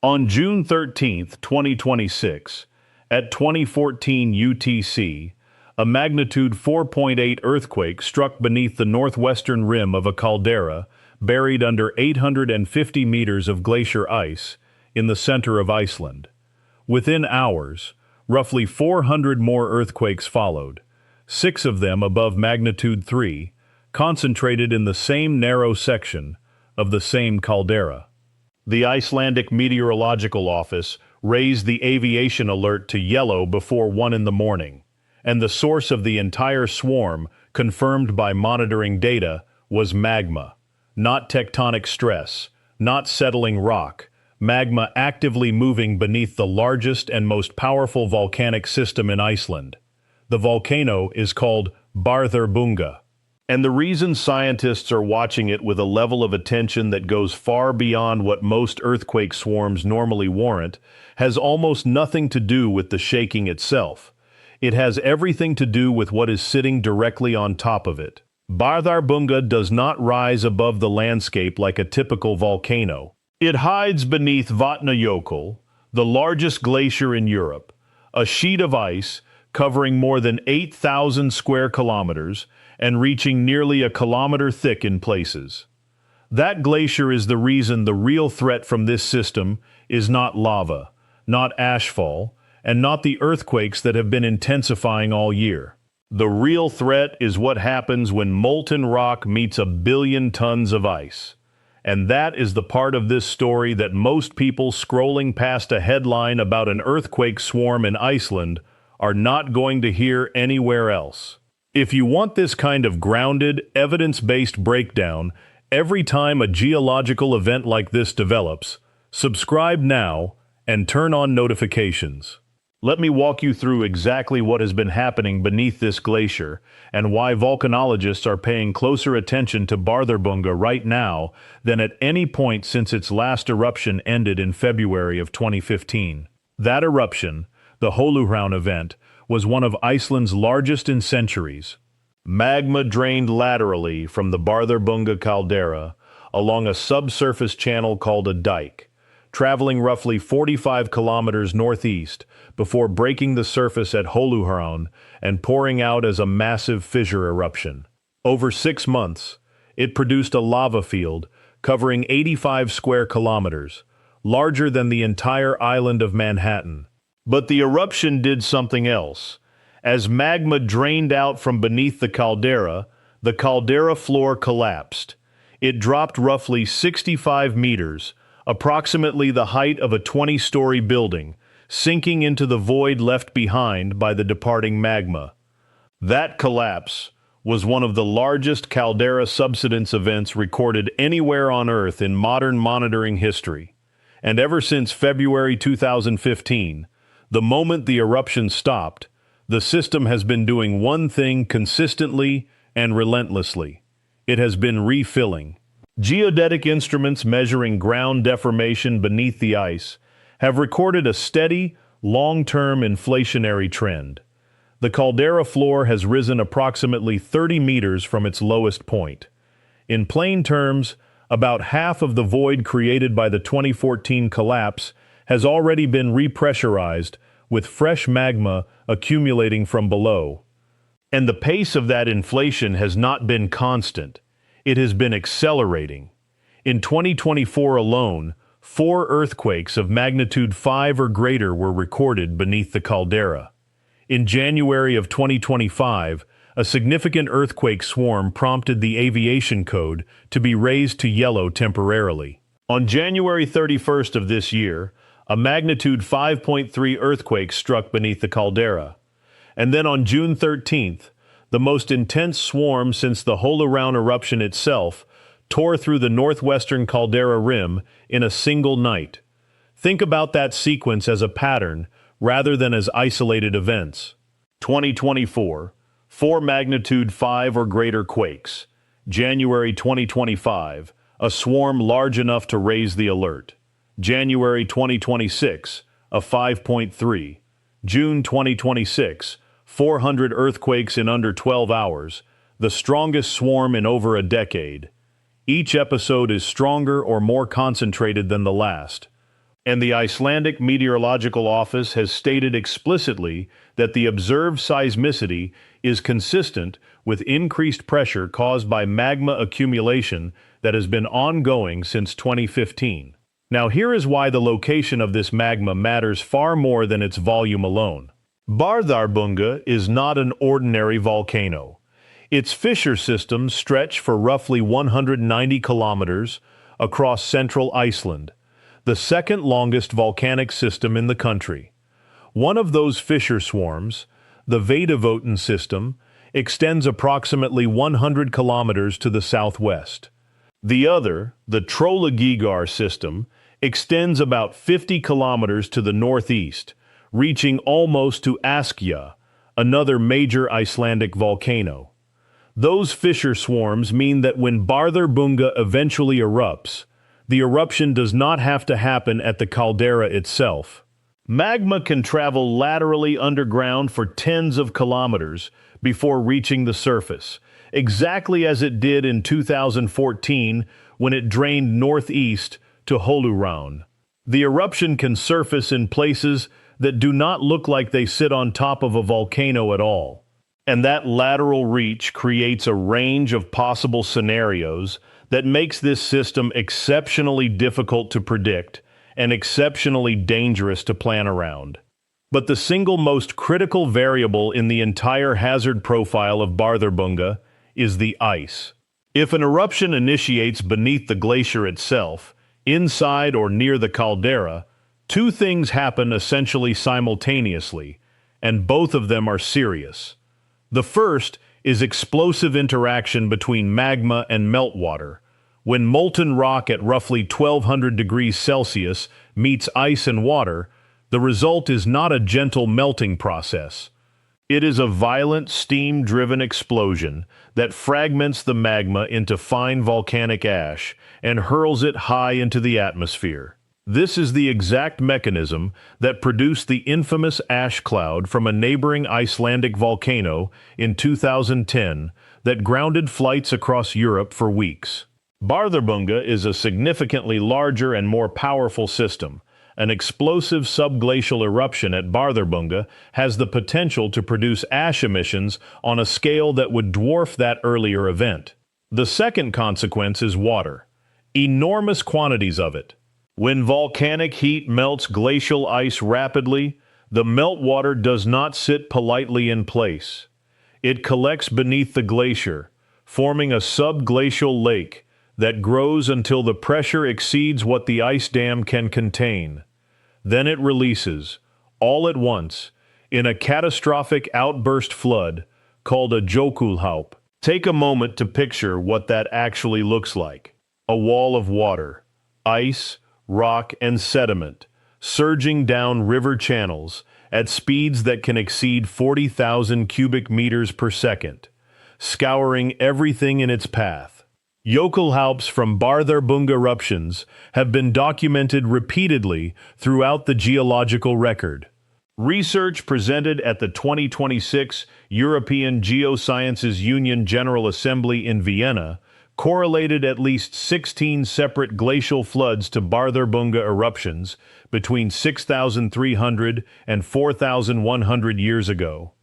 On June 13, 2026, at 2014 UTC, a magnitude 4.8 earthquake struck beneath the northwestern rim of a caldera buried under 850 meters of glacier ice in the center of Iceland. Within hours, roughly 400 more earthquakes followed, 6 of them above magnitude 3, concentrated in the same narrow section of the same caldera. The Icelandic Meteorological Office raised the aviation alert to yellow before 1 in the morning, and the source of the entire swarm, confirmed by monitoring data, was magma. Not tectonic stress, not settling rock, magma actively moving beneath the largest and most powerful volcanic system in Iceland. The volcano is called Bárðarbunga. And the reason scientists are watching it with a level of attention that goes far beyond what most earthquake swarms normally warrant has almost nothing to do with the shaking itself. It has everything to do with what is sitting directly on top of it. Bárðarbunga does not rise above the landscape like a typical volcano. It hides beneath Vatnajökull, the largest glacier in Europe, a sheet of ice covering more than 8,000 square kilometers and reaching nearly a kilometer thick in places. That glacier is the reason the real threat from this system is not lava, not ashfall, and not the earthquakes that have been intensifying all year. The real threat is what happens when molten rock meets a billion tons of ice. And that is the part of this story that most people scrolling past a headline about an earthquake swarm in Iceland are not going to hear anywhere else. If you want this kind of grounded, evidence-based breakdown every time a geological event like this develops, subscribe now and turn on notifications. Let me walk you through exactly what has been happening beneath this glacier and why volcanologists are paying closer attention to Bárðarbunga right now than at any point since its last eruption ended in February of 2015. That eruption, the Holuhraun event, was one of Iceland's largest in centuries. Magma drained laterally from the Bárðarbunga caldera along a subsurface channel called a dike, traveling roughly 45 kilometers northeast before breaking the surface at Holuhraun and pouring out as a massive fissure eruption. Over 6 months, it produced a lava field covering 85 square kilometers, larger than the entire island of Manhattan. But the eruption did something else. As magma drained out from beneath the caldera floor collapsed. It dropped roughly 65 meters, approximately the height of a 20-story building, sinking into the void left behind by the departing magma. That collapse was one of the largest caldera subsidence events recorded anywhere on Earth in modern monitoring history. And ever since February 2015, the moment the eruption stopped, the system has been doing one thing consistently and relentlessly. It has been refilling. Geodetic instruments measuring ground deformation beneath the ice have recorded a steady, long-term inflationary trend. The caldera floor has risen approximately 30 meters from its lowest point. In plain terms, about half of the void created by the 2014 collapse has already been repressurized with fresh magma accumulating from below. And the pace of that inflation has not been constant. It has been accelerating. In 2024 alone, 4 earthquakes of magnitude 5 or greater were recorded beneath the caldera. In January of 2025, a significant earthquake swarm prompted the aviation code to be raised to yellow temporarily. On January 31st of this year, a magnitude 5.3 earthquake struck beneath the caldera. And then on June 13th, the most intense swarm since the Holuhraun eruption itself tore through the northwestern caldera rim in a single night. Think about that sequence as a pattern rather than as isolated events. 2024, 4 magnitude 5 or greater quakes. January 2025, a swarm large enough to raise the alert. January 2026, a 5.3. June 2026, 400 earthquakes in under 12 hours, the strongest swarm in over a decade. Each episode is stronger or more concentrated than the last. And the Icelandic Meteorological Office has stated explicitly that the observed seismicity is consistent with increased pressure caused by magma accumulation that has been ongoing since 2015. Now here is why the location of this magma matters far more than its volume alone. Bárðarbunga is not an ordinary volcano. Its fissure systems stretch for roughly 190 kilometers across central Iceland, the second longest volcanic system in the country. One of those fissure swarms, the Veidavotin system, extends approximately 100 kilometers to the southwest. The other, the Trollagígar system, extends about 50 kilometers to the northeast, reaching almost to Askja, another major Icelandic volcano. Those fissure swarms mean that when Bárðarbunga eventually erupts, the eruption does not have to happen at the caldera itself. Magma can travel laterally underground for tens of kilometers before reaching the surface, exactly as it did in 2014 when it drained northeast to Holuhraun. The eruption can surface in places that do not look like they sit on top of a volcano at all. And that lateral reach creates a range of possible scenarios that makes this system exceptionally difficult to predict and exceptionally dangerous to plan around. But the single most critical variable in the entire hazard profile of Bárðarbunga is the ice. If an eruption initiates beneath the glacier itself, inside or near the caldera, two things happen essentially simultaneously, and both of them are serious. The first is explosive interaction between magma and meltwater. When molten rock at roughly 1200 degrees Celsius meets ice and water, the result is not a gentle melting process. It is a violent steam-driven explosion that fragments the magma into fine volcanic ash and hurls it high into the atmosphere. This is the exact mechanism that produced the infamous ash cloud from a neighboring Icelandic volcano in 2010 that grounded flights across Europe for weeks. Bárðarbunga is a significantly larger and more powerful system. An explosive subglacial eruption at Bárðarbunga has the potential to produce ash emissions on a scale that would dwarf that earlier event. The second consequence is water. Enormous quantities of it. When volcanic heat melts glacial ice rapidly, the meltwater does not sit politely in place. It collects beneath the glacier, forming a subglacial lake that grows until the pressure exceeds what the ice dam can contain. Then it releases, all at once, in a catastrophic outburst flood called a Jökulhlaup. Take a moment to picture what that actually looks like. A wall of water, ice, rock, and sediment, surging down river channels at speeds that can exceed 40,000 cubic meters per second, scouring everything in its path. Jökulhlaups from Bárðarbunga eruptions have been documented repeatedly throughout the geological record. Research presented at the 2026 European Geosciences Union General Assembly in Vienna correlated at least 16 separate glacial floods to Bárðarbunga eruptions between 6,300 and 4,100 years ago.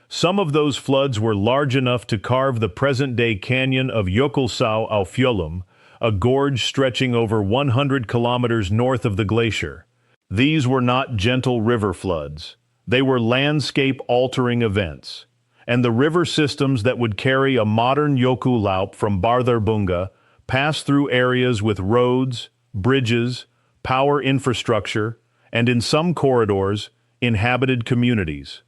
Some of those floods were large enough to carve the present-day canyon of Jökulsá á Fjöllum, a gorge stretching over 100 kilometers north of the glacier. These were not gentle river floods. They were landscape-altering events. And the river systems that would carry a modern Jökulhlaup from Bárðarbunga pass through areas with roads, bridges, power infrastructure, and in some corridors, inhabited communities.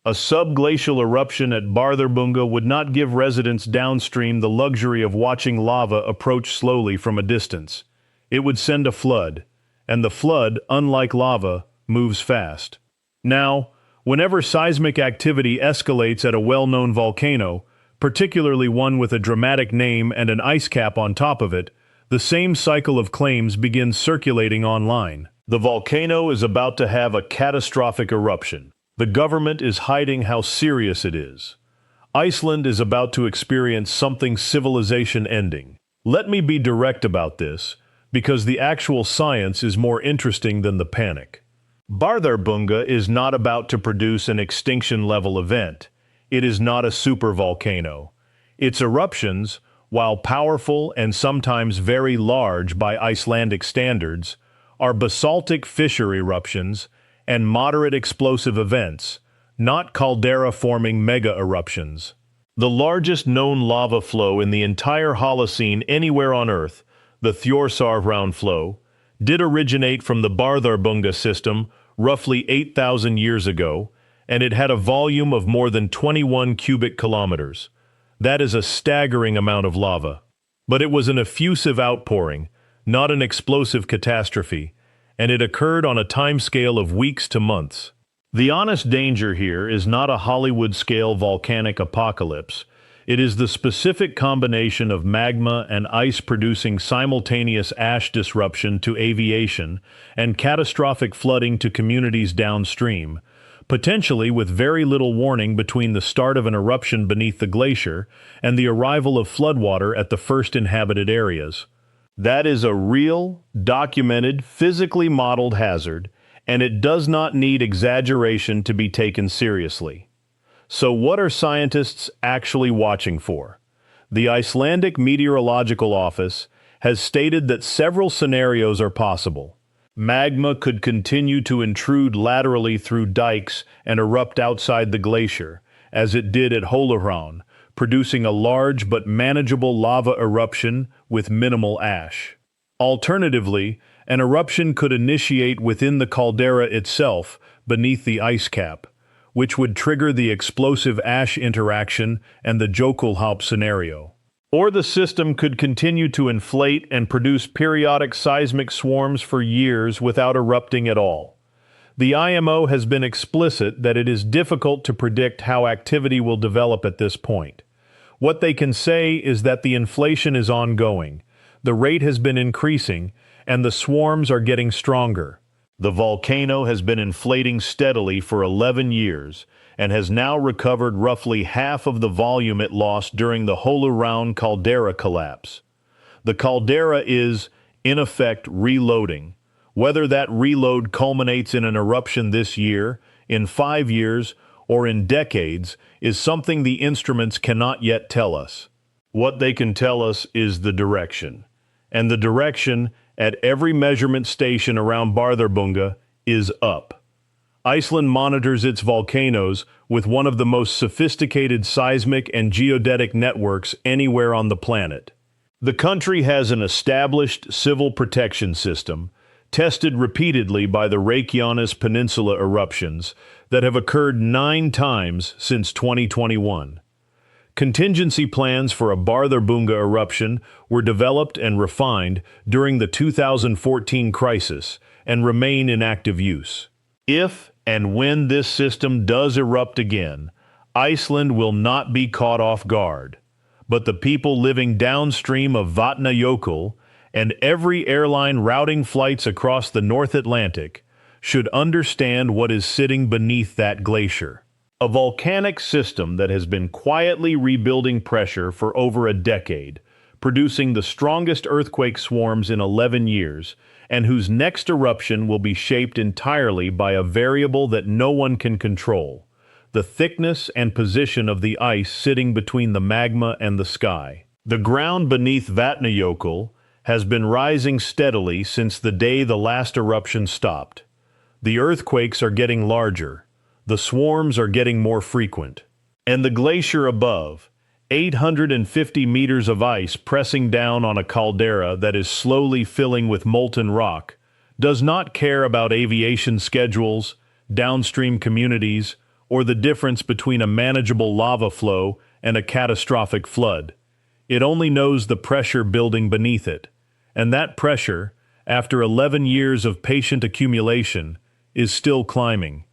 A subglacial eruption at Bárðarbunga would not give residents downstream the luxury of watching lava approach slowly from a distance. It would send a flood, and the flood, unlike lava, moves fast. Now, whenever seismic activity escalates at a well-known volcano, particularly one with a dramatic name and an ice cap on top of it, the same cycle of claims begins circulating online. The volcano is about to have a catastrophic eruption. The government is hiding how serious it is. Iceland is about to experience something civilization-ending. Let me be direct about this. because the actual science is more interesting than the panic. Bardarbunga is not about to produce an extinction-level event. It is not a supervolcano. Its eruptions, while powerful and sometimes very large by Icelandic standards, are basaltic fissure eruptions and moderate explosive events, not caldera-forming mega-eruptions. The largest known lava flow in the entire Holocene anywhere on Earth, the Þjórsárveran flow, did originate from the Bárðarbunga system roughly 8,000 years ago, and it had a volume of more than 21 cubic kilometers. That is a staggering amount of lava. But it was an effusive outpouring, not an explosive catastrophe, and it occurred on a timescale of weeks to months. The honest danger here is not a Hollywood-scale volcanic apocalypse. It is the specific combination of magma and ice producing simultaneous ash disruption to aviation and catastrophic flooding to communities downstream, potentially with very little warning between the start of an eruption beneath the glacier and the arrival of floodwater at the first inhabited areas. That is a real, documented, physically modeled hazard, and it does not need exaggeration to be taken seriously. So what are scientists actually watching for? The Icelandic Meteorological Office has stated that several scenarios are possible. Magma could continue to intrude laterally through dikes and erupt outside the glacier, as it did at Holuhraun, producing a large but manageable lava eruption with minimal ash. Alternatively, an eruption could initiate within the caldera itself, beneath the ice cap, which would trigger the explosive ash interaction and the Jökulhlaup scenario. Or the system could continue to inflate and produce periodic seismic swarms for years without erupting at all. The IMO has been explicit that it is difficult to predict how activity will develop at this point. What they can say is that the inflation is ongoing, the rate has been increasing, and the swarms are getting stronger. The volcano has been inflating steadily for 11 years and has now recovered roughly half of the volume it lost during the Holuhraun caldera collapse. The caldera is, in effect, reloading. Whether that reload culminates in an eruption this year, in 5 years, or in decades is something the instruments cannot yet tell us. What they can tell us is the direction. And the direction at every measurement station around Bárðarbunga is up. Iceland monitors its volcanoes with one of the most sophisticated seismic and geodetic networks anywhere on the planet. The country has an established civil protection system, tested repeatedly by the Reykjanes Peninsula eruptions that have occurred 9 times since 2021. Contingency plans for a Bárðarbunga eruption were developed and refined during the 2014 crisis and remain in active use. If and when this system does erupt again, Iceland will not be caught off guard, but the people living downstream of Vatnajökull and every airline routing flights across the North Atlantic should understand what is sitting beneath that glacier. A volcanic system that has been quietly rebuilding pressure for over a decade, producing the strongest earthquake swarms in 11 years, and whose next eruption will be shaped entirely by a variable that no one can control: the thickness and position of the ice sitting between the magma and the sky. The ground beneath Vatnajökull has been rising steadily since the day the last eruption stopped. The earthquakes are getting larger. The swarms are getting more frequent. And the glacier above, 850 meters of ice pressing down on a caldera that is slowly filling with molten rock, does not care about aviation schedules, downstream communities, or the difference between a manageable lava flow and a catastrophic flood. It only knows the pressure building beneath it. And that pressure, after 11 years of patient accumulation, is still climbing.